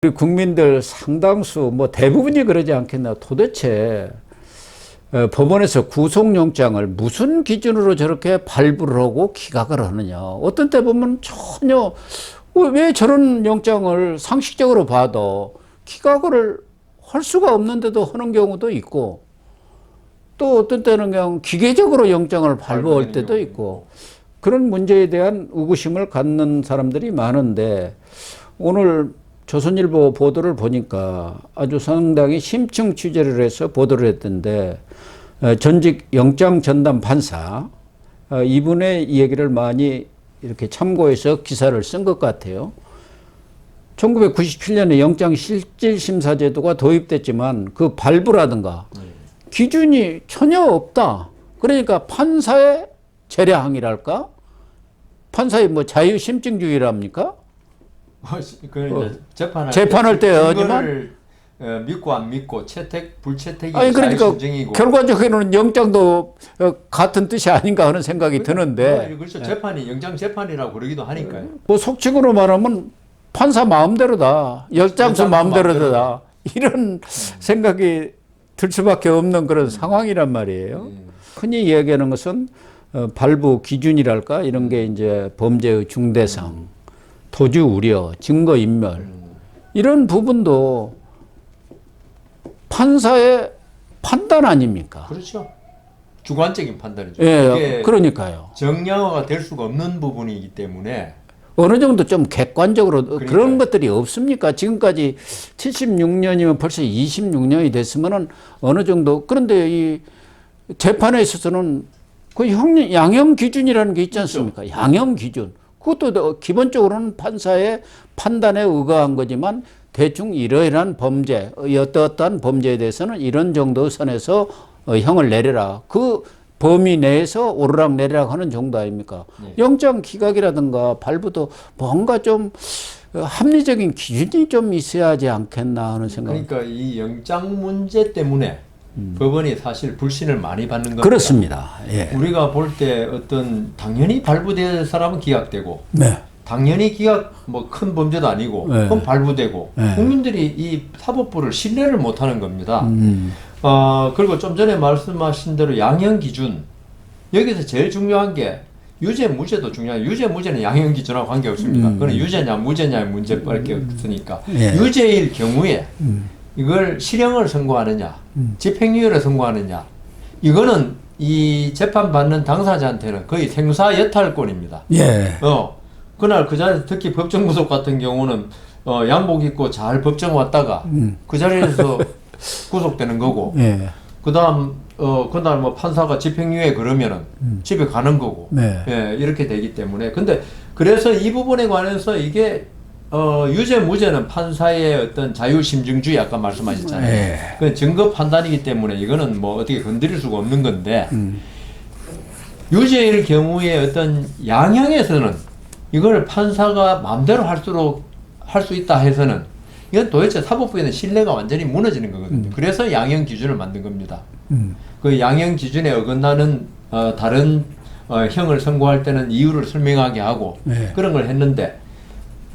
우리 국민들 상당수 뭐 대부분이 그러지 않겠나. 도대체 법원에서 구속영장을 무슨 기준으로 저렇게 발부를 하고 기각을 하느냐. 어떤 때 보면 전혀 왜 저런 영장을 상식적으로 봐도 기각을 할 수가 없는데도 하는 경우도 있고, 또 어떤 때는 그냥 기계적으로 영장을 발부할 때도 있고, 그런 문제에 대한 의구심을 갖는 사람들이 많은데, 오늘 조선일보 보도를 보니까 아주 상당히 심층 취재를 해서 보도를 했던데, 전직 영장 전담 판사 이분의 이야기를 많이 이렇게 참고해서 기사를 쓴 것 같아요. 1997년에 영장실질심사 제도가 도입됐지만 그 발부라든가 기준이 전혀 없다. 그러니까 판사의 재량이랄까? 판사의 뭐 자유심증주의랍니까? 재판할 때 하지만 믿고 안 믿고 채택 불채택이 아니 그러니까 자유심증이고 결과적으로는 영장도 같은 뜻이 아닌가 하는 생각이 드는데, 그렇죠. 재판이 영장 재판이라고 그러기도 하니까요. 뭐 속칭으로 말하면 판사 마음대로다, 열장수 마음대로다, 이런 생각이 들 수밖에 없는 그런 상황이란 말이에요. 흔히 이야기하는 것은 발부 기준이랄까 이런 게 이제 범죄의 중대성, 도주 우려, 증거 인멸, 이런 부분도 판사의 판단 아닙니까? 그렇죠. 주관적인 판단이죠. 예, 그러니까요. 정량화가 될 수가 없는 부분이기 때문에 어느 정도 좀 객관적으로 그런 것들이 없습니까? 지금까지 76년이면 벌써 26년이 됐으면은 어느 정도. 그런데 이 재판에 있어서는 그 양형 기준이라는 게 있지 않습니까? 그렇죠. 양형 기준. 그것도 기본적으로는 판사의 판단에 의거한 거지만, 대충 이러이러한 범죄, 어떠어떠한 범죄에 대해서는 이런 정도 선에서 형을 내려라. 그 범위 내에서 오르락 내리락 하는 정도 아닙니까? 네. 영장 기각이라든가 발부도 뭔가 좀 합리적인 기준이 좀 있어야 하지 않겠나 하는 생각. 그러니까 이 영장 문제 때문에 법원이 사실 불신을 많이 받는 겁니다. 그렇습니다. 예. 우리가 볼 때 어떤 당연히 발부될 사람은 기각되고, 네. 당연히 기각 뭐 큰 범죄도 아니고 네. 그건 발부되고, 네. 국민들이 이 사법부를 신뢰를 못하는 겁니다. 그리고 좀 전에 말씀하신 대로 양형 기준, 여기서 제일 중요한 게 유죄 무죄도 중요해요. 유죄 무죄는 양형 기준하고 관계 없습니다. 그건 유죄냐 무죄냐의 문제밖에 없으니까. 예. 유죄일 경우에 이걸 실형을 선고하느냐, 집행유예를 선고하느냐, 이거는 이 재판받는 당사자한테는 거의 생사여탈권입니다. 예. 그날 그 자리에서 특히 법정구속 같은 경우는 양복 입고 잘 법정 왔다가 그 자리에서 구속되는 거고, 예. 그날 뭐 판사가 집행유예 그러면은 집에 가는 거고, 네. 예, 이렇게 되기 때문에. 근데 그래서 이 부분에 관해서 이게 유죄 무죄는 판사의 어떤 자유심증주의 아까 말씀하셨잖아요. 예. 그 증거 판단이기 때문에 이거는 뭐 어떻게 건드릴 수가 없는 건데, 유죄일 경우에 어떤 양형에서는 이걸 판사가 마음대로 할 수 있다 해서는 이건 도대체 사법부에는 신뢰가 완전히 무너지는 거거든요. 그래서 양형 기준을 만든 겁니다. 그 양형 기준에 어긋나는 다른 형을 선고할 때는 이유를 설명하게 하고, 네. 그런 걸 했는데,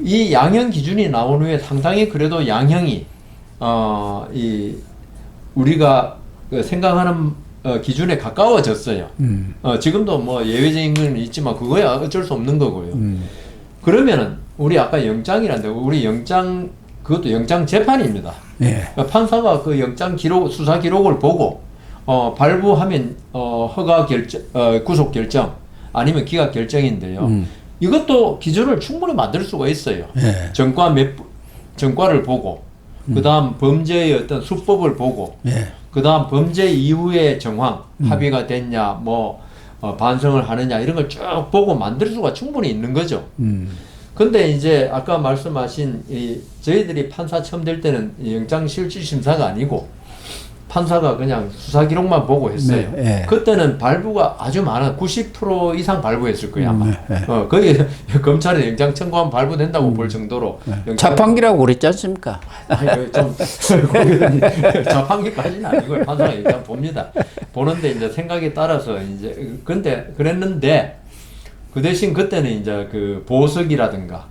이 양형 기준이 나온 후에 상당히 그래도 양형이 우리가 생각하는 기준에 가까워졌어요. 지금도 뭐 예외적인 건 있지만 그거야 어쩔 수 없는 거고요. 그러면은 우리 아까 영장이란데, 우리 영장, 그것도 영장 재판입니다. 예. 판사가 그 영장 기록, 수사 기록을 보고 발부하면 허가 결정, 구속 결정 아니면 기각 결정인데요. 이것도 기준을 충분히 만들 수가 있어요. 예. 전과를 보고, 그다음 범죄의 어떤 수법을 보고, 예. 그다음 범죄 이후의 정황, 합의가 됐냐, 뭐 반성을 하느냐, 이런 걸 쭉 보고 만들 수가 충분히 있는 거죠. 근데 이제 아까 말씀하신 저희들이 판사 처음 될 때는 영장 실질 심사가 아니고 판사가 그냥 수사 기록만 보고 했어요. 네, 예. 그때는 발부가 아주 많아. 90% 이상 발부했을 거예요, 아마. 네. 거의 검찰에 영장 청구하면 발부된다고 볼 정도로. 자판기라고 그랬지 않습니까? 아니, 좀 자판기까지는 아니고요. 판사가 일단 봅니다. 보는데 이제 생각에 따라서 이제 근데 그랬는데, 그 대신 그때는 이제 그 보석이라든가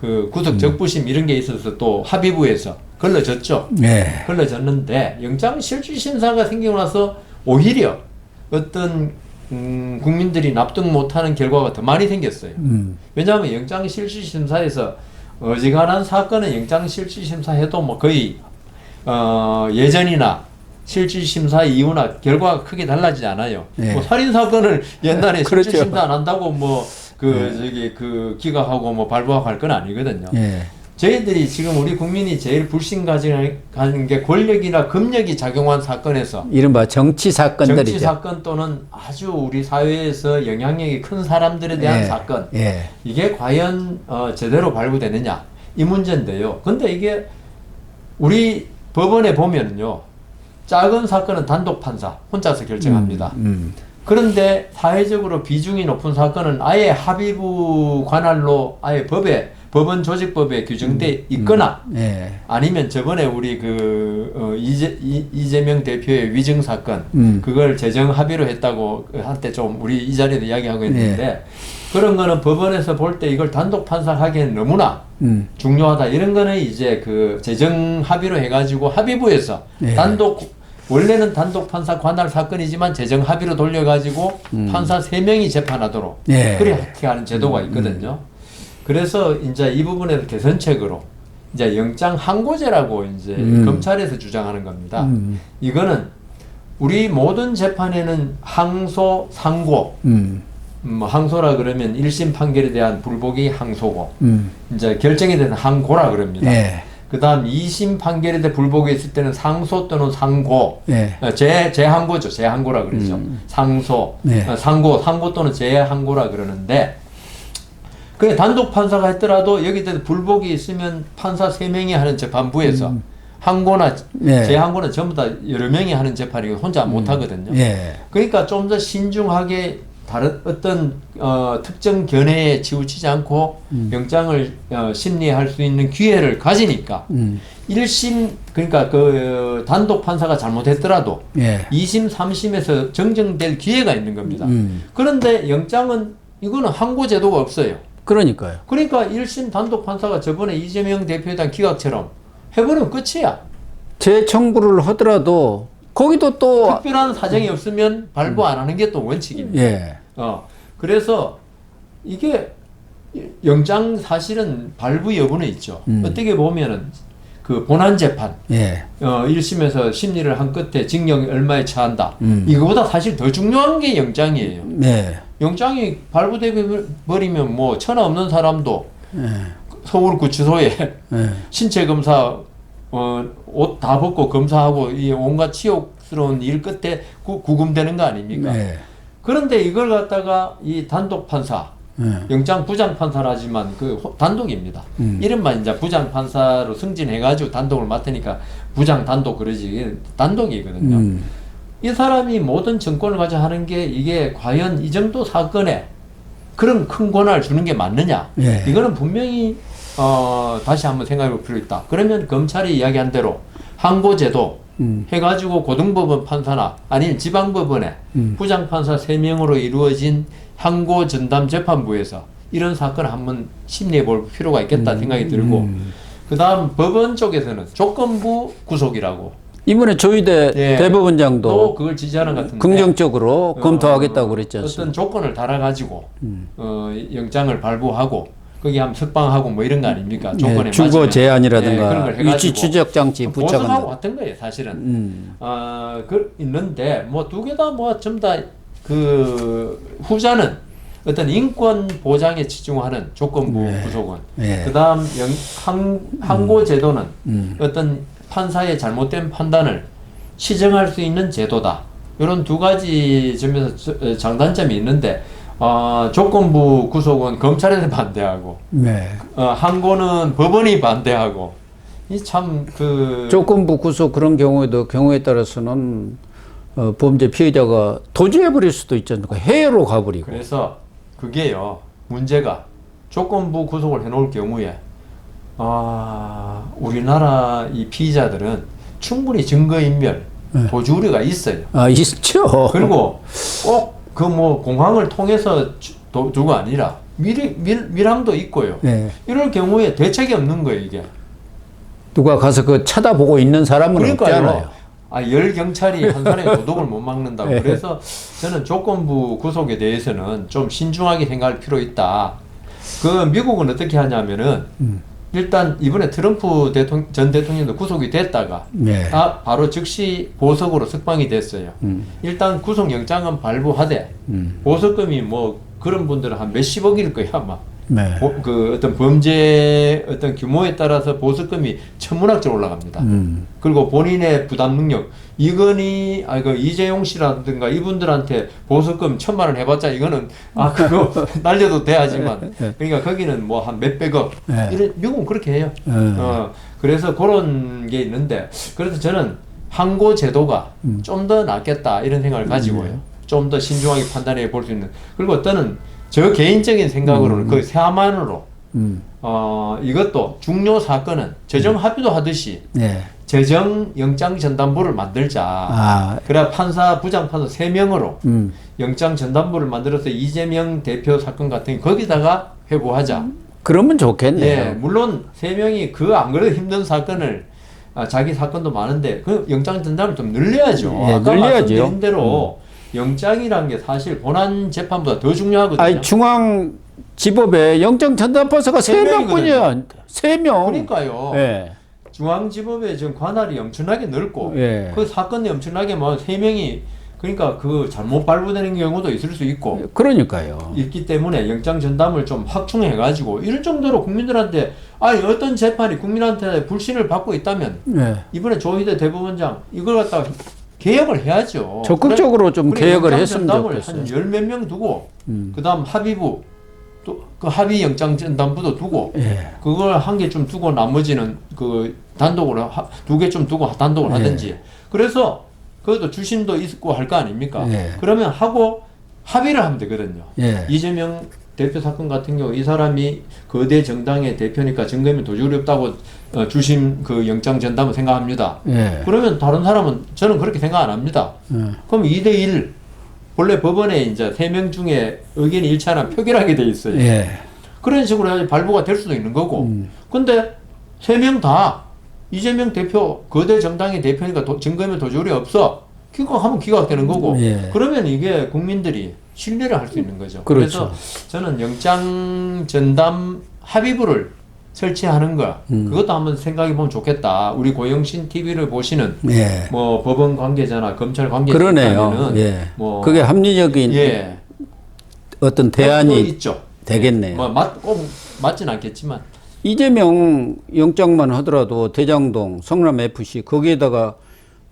그 구속 적부심 이런 게 있어서 또 합의부에서 걸러졌죠. 네. 걸러졌는데 영장 실질 심사가 생기고 나서 오히려 어떤 국민들이 납득 못하는 결과가 더 많이 생겼어요. 왜냐하면 영장 실질 심사에서 어지간한 사건은 영장 실질 심사해도 뭐 거의 예전이나 실질 심사 이후나 결과가 크게 달라지지 않아요. 네. 뭐 살인 사건을 옛날에 그렇죠. 실질 심사 안 한다고 뭐 그 기각하고 뭐 발부하고 할 건 아니거든요. 네. 저희들이 지금 우리 국민이 제일 불신가지는 게 권력이나 금력이 작용한 사건에서 이른바 정치 사건들이죠. 정치 사건 또는 아주 우리 사회에서 영향력이 큰 사람들에 대한 예. 사건 예. 이게 과연 제대로 발부되느냐 이 문제인데요. 근데 이게 우리 법원에 보면요 작은 사건은 단독 판사 혼자서 결정합니다. 그런데 사회적으로 비중이 높은 사건은 아예 합의부 관할로 아예 법원 조직법에 규정돼 있거나 예. 아니면 저번에 우리 이재명 대표의 위증 사건 그걸 재정 합의로 했다고 한때 좀 우리 이 자리에도 이야기하고 있는데 그런 거는 법원에서 볼 때 이걸 단독 판사하기에는 너무나 중요하다 이런 거는 이제 그 재정 합의로 해가지고 합의부에서 예. 원래는 단독 판사 관할 사건이지만 재정 합의로 돌려가지고 판사 3명이 재판하도록 예. 그렇게 하는 제도가 있거든요. 그래서 이제 이 부분에서 개선책으로 이제 영장 항고제라고 이제 검찰에서 주장하는 겁니다. 이거는 우리 모든 재판에는 항소, 상고, 항소라 그러면 1심 판결에 대한 불복이 항소고, 이제 결정에 대한 항고라 그럽니다. 예. 그 다음 2심 판결에 대해 불복이 있을 때는 상소 또는 상고, 예. 재항고죠. 재항고라 그러죠. 상소, 네. 상고 또는 재항고라 그러는데, 그게 단독 판사가 했더라도 여기 대해서 불복이 있으면 판사 3명이 하는 재판부에서 항고나 네. 재항고는 전부 다 여러 명이 하는 재판이고 혼자 못 하거든요. 예. 그러니까 좀 더 신중하게 다른 어떤 특정 견해에 치우치지 않고 영장을 심리할 수 있는 기회를 가지니까 1심 그러니까 그 단독 판사가 잘못했더라도 예. 2심, 3심에서 정정될 기회가 있는 겁니다. 그런데 영장은 이거는 항고 제도가 없어요. 그러니까요. 그러니까 1심 단독 판사가 저번에 이재명 대표에 대한 기각처럼 해버리면 끝이야. 재청구를 하더라도 거기도 또 특별한 사정이 없으면 발부 안 하는 게 또 원칙입니다. 예. 그래서 이게 영장 사실은 발부 여부는 있죠. 어떻게 보면은 그 본안 재판, 예. 1심에서 심리를 한 끝에 징역 얼마에 처한다. 이거보다 사실 더 중요한 게 영장이에요. 네. 영장이 발부돼 버리면 뭐 천하 없는 사람도 예. 서울구치소에 예. 신체 검사 옷 다 벗고 검사하고 이 온갖 치욕스러운 일 끝에 구금되는 거 아닙니까? 네. 그런데 이걸 갖다가 이 단독 판사, 영장 부장 판사라지만 그 단독입니다. 이름만 이제 부장 판사로 승진해가지고 단독을 맡으니까 부장 단독 그러지 단독이거든요. 이 사람이 모든 정권을 가져 하는 게 이게 과연 이 정도 사건에 그런 큰 권한을 주는 게 맞느냐? 예. 이거는 분명히 다시 한번 생각해 볼 필요 있다. 그러면 검찰이 이야기한 대로 항고제도 해가지고 고등법원 판사나 아니면 지방법원에 부장판사 3명으로 이루어진 항고 전담 재판부에서 이런 사건을 한번 심리해 볼 필요가 있겠다 생각이 들고 그 다음 법원 쪽에서는 조건부 구속이라고 이번에 조희대 예. 대법원장도 또 그걸 지지하는 것 같은데 긍정적으로 검토하겠다고 그랬지 않습니까? 어떤 조건을 달아가지고 영장을 발부하고 거기 한번 석방하고 뭐 이런 거 아닙니까? 조건에 네, 주거 맞으면. 제한이라든가 그런 걸 해가지고 위치 추적 장치 보석하고 붙여간다. 같은 거예요, 사실은. 있는데 뭐 두 개 다 뭐 전부 다 그 후자는 어떤 인권 보장에 치중하는 조건부 구속은. 네. 그다음 항고 제도는 어떤 판사의 잘못된 판단을 시정할 수 있는 제도다. 이런 두 가지 점에서 장단점이 있는데. 조건부 구속은 검찰에서 반대하고, 네. 항고는 법원이 반대하고, 조건부 구속 그런 경우에 따라서는 범죄 피해자가 도주해버릴 수도 있지 않습니까? 해외로 가버리고. 그래서 그게요, 문제가 조건부 구속을 해놓을 경우에, 우리나라 이 피의자들은 충분히 증거인멸, 도주 우려가 있어요. 있죠. 그리고 꼭 그 뭐 공항을 통해서 두가 아니라 밀항도 있고요. 예. 이럴 경우에 대책이 없는 거예요, 이게. 누가 가서 그 쳐다보고 있는 사람은 없잖아요. 열 경찰이 한 사람의 도둑을 못 막는다고. 예. 그래서 저는 조건부 구속에 대해서는 좀 신중하게 생각할 필요 있다. 그 미국은 어떻게 하냐면은 일단 이번에 트럼프 전 대통령도 구속이 됐다가 예. 바로 즉시 보석으로 석방이 됐어요. 일단 구속영장은 발부하되 보석금이 뭐 그런 분들은 한 몇십억일 거야 아마. 네. 그 어떤 범죄 어떤 규모에 따라서 보석금이 천문학적으로 올라갑니다. 그리고 본인의 부담 능력, 이건희, 그 이재용 씨라든가 이분들한테 보석금 1,000만 원 해봤자 이거는 그거 날려도 돼야지만 그러니까 거기는 뭐 한 몇백억 이런 미국은 그렇게 해요. 그래서 그런 게 있는데 그래서 저는 항고 제도가 좀 더 낫겠다 이런 생각을 가지고요. 좀 더 신중하게 판단해 볼 수 있는. 그리고 어떤은 저 개인적인 생각으로는 그 세만으로 이것도 중요 사건은 재정 합의도 하듯이 예. 재정 영장 전담부를 만들자. 그래 판사 부장판사 3명으로 영장 전담부를 만들어서 이재명 대표 사건 같은 거 거기다가 회부하자. 그러면 좋겠네요. 예, 물론 3명이 그 안 그래도 힘든 사건을 자기 사건도 많은데 그 영장 전담을 좀 늘려야죠. 예, 아까 늘려야죠. 말씀드린 대로 영장이란 게 사실 본안 재판보다 더 중요하거든요. 아니 중앙지법에 영장 전담판사가 3명뿐이야. 3명. 그러니까요. 예. 중앙지법에 지금 관할이 엄청나게 넓고 예. 그 사건이 엄청나게 뭐 3명이 그러니까 그 잘못 발부되는 경우도 있을 수 있고 그러니까요. 있기 때문에 영장 전담을 좀 확충해 가지고 이럴 정도로 국민들한테 어떤 재판이 국민한테 불신을 받고 있다면 예. 이번에 조희대 대법원장 이걸 갖다가 개혁을 해야죠. 적극적으로 좀 개혁을 영장 했으면 전담을 좋겠어요. 한 10몇 명 두고 그다음 합의부 또 그 합의 영장 전담부도 두고 예. 그걸 한 개 좀 두고 나머지는 그 단독으로 2개 좀 두고 단독을 하든지 그래서 그것도 주심도 있고 할 거 아닙니까? 예. 그러면 하고 합의를 하면 되거든요. 예. 이재명 대표 사건 같은 경우 이 사람이 거대 정당의 대표니까 증거면 도저히 없다고 주심 그 영장 전담을 생각합니다. 예. 그러면 다른 사람은 저는 그렇게 생각 안 합니다. 그럼 2대1 원래 법원에 이제 3명 중에 의견이 일치하면 표결하게 돼 있어요. 예. 그런 식으로 해야지 발부가 될 수도 있는 거고. 근데 3명 다 이재명 대표 거대 정당의 대표니까 증거면 도저히 없어. 기각하면 기각되는 거고. 예. 그러면 이게 국민들이 신뢰를 할 수 있는 거죠. 그렇죠. 그래서 저는 영장 전담 합의부를 설치하는 거 그것도 한번 생각해 보면 좋겠다. 우리 고영신 TV를 보시는 예. 뭐 법원 관계자나 검찰 그러네요. 관계자는 예. 뭐 그게 합리적인 예. 어떤 대안이 있죠. 되겠네요. 꼭 맞진 않겠지만 이재명 영장만 하더라도 대장동, 성남FC 거기에다가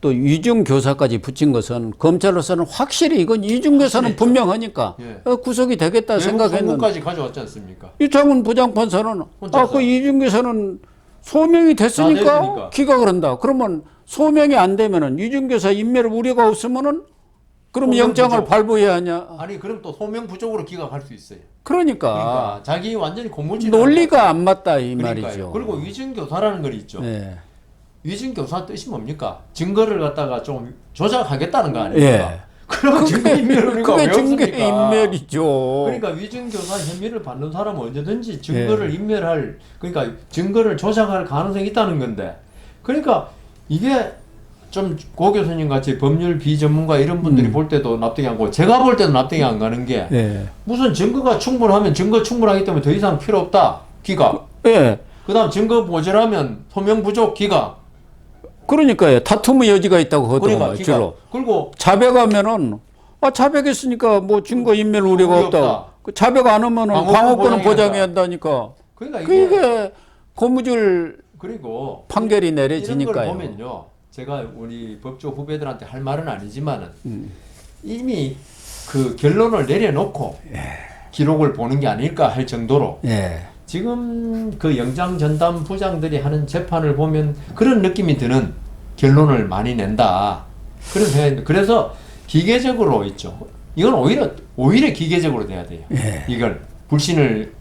또 유증교사까지 붙인 것은 검찰로서는 확실히 이건 유증교사는 분명하니까 예. 구속이 되겠다 생각했는데 성공까지 가져왔지 않습니까? 이창훈 부장판사는 혼자서. 그 유증교사는 소명이 됐으니까 됐으니까. 기각을 한다. 그러면 소명이 안 되면은 유증교사 인멸 우려가 없으면은 그럼 소명 영장을 부족. 발부해야 하냐? 아니 그럼 또 소명 부족으로 기각할 수 있어요. 그러니까 자기 완전히 고무줄 논리가 안 맞다 이 말이죠. 그리고 위증교사라는 걸 있죠. 예. 위증교사 뜻이 뭡니까? 증거를 갖다가 좀 조작하겠다는 거 아닙니까? 예. 그러면 증거 인멸 우리가 왜 그게 증거 없습니까? 인멸이죠. 그러니까 위증교사 혐의를 받는 사람은 언제든지 증거를 인멸할 그러니까 증거를 조작할 가능성이 있다는 건데 그러니까 이게 좀 고 교수님 같이 법률 비전문가 이런 분들이 볼 때도 납득이 안 가고 제가 볼 때도 납득이 안 가는 게 예. 무슨 증거가 충분하면 증거 충분하기 때문에 더 이상 필요 없다 기각 예. 그다음 증거 모자라면 소명 부족 기각 그러니까요. 다툼의 여지가 있다고 하더라고요. 그러니까 기각 주로. 그리고 자백하면은 자백했으니까 뭐 증거 인멸 우려가 우려 없다. 없다. 그 자백 안 하면은 방어권은 보장해야 한다니까. 그러니까 그게 고무줄 그리고 판결이 이런 걸 내려지니까요. 보면요. 제가 우리 법조 후배들한테 할 말은 아니지만은 이미 그 결론을 내려놓고 기록을 보는 게 아닐까 할 정도로 예. 지금 그 영장 전담 부장들이 하는 재판을 보면 그런 느낌이 드는 결론을 많이 낸다. 그런 생각이 그래서 기계적으로 있죠. 이건 오히려 기계적으로 돼야 돼요. 예. 이걸 불신을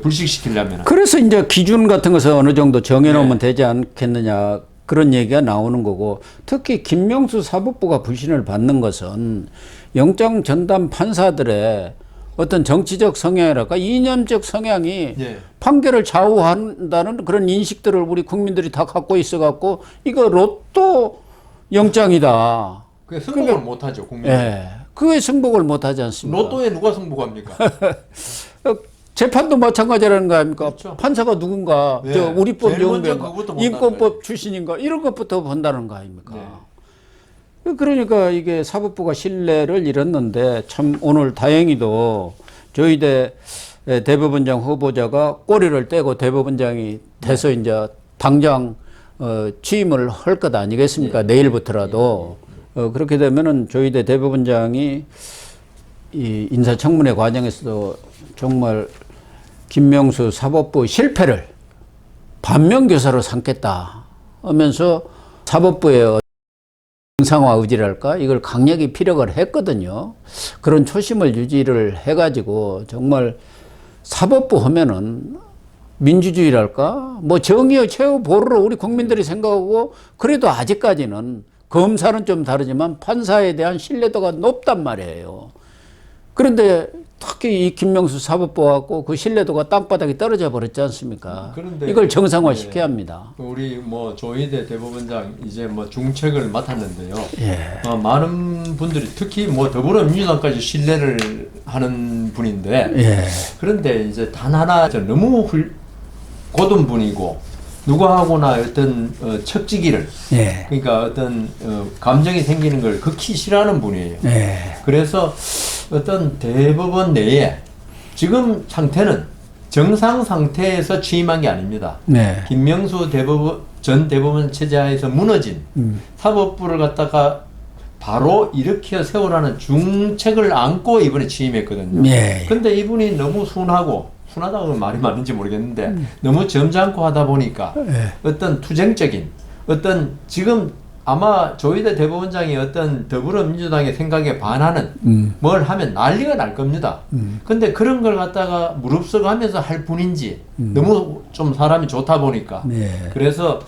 불식시키려면. 그래서 이제 기준 같은 것을 어느 정도 정해놓으면 되지 않겠느냐 그런 얘기가 나오는 거고 특히 김명수 사법부가 불신을 받는 것은 영장 전담 판사들의 어떤 정치적 성향이랄까 이념적 성향이 예. 판결을 좌우한다는 그런 인식들을 우리 국민들이 다 갖고 있어갖고 이거 로또 영장이다. 그 승복을 못하죠 국민. 예, 그게 승복을 못하지 않습니까? 로또에 누가 승복합니까? 재판도 마찬가지라는 거 아닙니까? 그렇죠. 판사가 누군가, 네. 저 우리법 제일 먼저 연구인가, 그것부터 본다는 인권법 출신인가 이런 것부터 본다는 거 아닙니까? 네. 그러니까 이게 사법부가 신뢰를 잃었는데 참 오늘 다행히도 저희대 대법원장 후보자가 꼬리를 떼고 대법원장이 돼서 이제 당장 취임을 할 것 아니겠습니까? 내일부터라도. 그렇게 되면은 저희대 대법원장이 이 인사청문회 과정에서도 정말 김명수 사법부 실패를 반면교사로 삼겠다 하면서 사법부의 정상화 의지랄까 이걸 강력히 피력을 했거든요. 그런 초심을 유지를 해가지고 정말 사법부 하면은 민주주의랄까 뭐 정의의 최후 보루로 우리 국민들이 생각하고 그래도 아직까지는 검사는 좀 다르지만 판사에 대한 신뢰도가 높단 말이에요. 그런데 특히 이 김명수 사법부 갖고 그 신뢰도가 땅바닥에 떨어져 버렸지 않습니까? 그런데 이걸 정상화 시켜야 합니다. 우리 뭐 조희대 대법원장 이제 뭐 중책을 맡았는데요. 예. 많은 분들이 특히 뭐 더불어민주당까지 신뢰를 하는 분인데 예. 그런데 이제 단 하나 너무 고든 분이고 누구하고나 어떤 척지기를 예. 그러니까 어떤 감정이 생기는 걸 극히 싫어하는 분이에요. 예. 그래서 어떤 대법원 내에 지금 상태는 정상 상태에서 취임한 게 아닙니다. 네. 김명수 전 대법원 체제하에서 무너진 사법부를 갖다가 바로 일으켜 세우라는 중책을 안고 이번에 취임했거든요. 예. 근데 이분이 너무 순하다고 말이 맞는지 모르겠는데 너무 점잖고 하다 보니까 어떤 투쟁적인 어떤 지금 아마 조희대 대법원장이 어떤 더불어민주당의 생각에 반하는 뭘 하면 난리가 날 겁니다. 근데 그런 걸 갖다가 무릅쓰고하면서 할 뿐인지 너무 좀 사람이 좋다 보니까 네. 그래서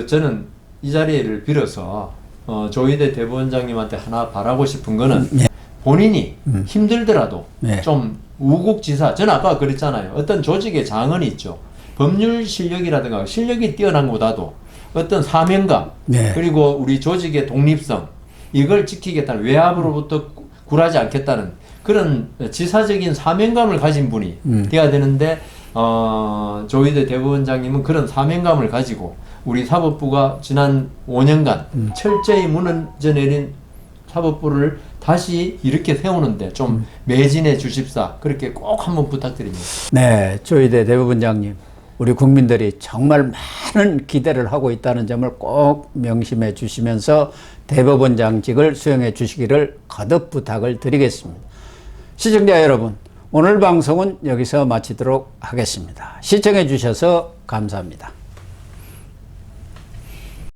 저는 이 자리를 빌어서 조희대 대법원장님한테 하나 바라고 싶은 거는 본인이 힘들더라도 네. 좀 우국지사 저는 아까 그랬잖아요. 어떤 조직의 장언이 있죠. 법률 실력이라든가 실력이 뛰어난 것보다도 어떤 사명감 네. 그리고 우리 조직의 독립성 이걸 지키겠다는 외압으로부터 굴하지 않겠다는 그런 지사적인 사명감을 가진 분이 돼야 되는데 조희대 대법원장님은 그런 사명감을 가지고 우리 사법부가 지난 5년간 철저히 무너져 내린 사법부를 다시 이렇게 세우는데 좀 매진해 주십사 그렇게 꼭 한번 부탁드립니다. 네, 조희대 대법원장님, 우리 국민들이 정말 많은 기대를 하고 있다는 점을 꼭 명심해 주시면서 대법원장직을 수행해 주시기를 거듭 부탁을 드리겠습니다. 시청자 여러분, 오늘 방송은 여기서 마치도록 하겠습니다. 시청해 주셔서 감사합니다.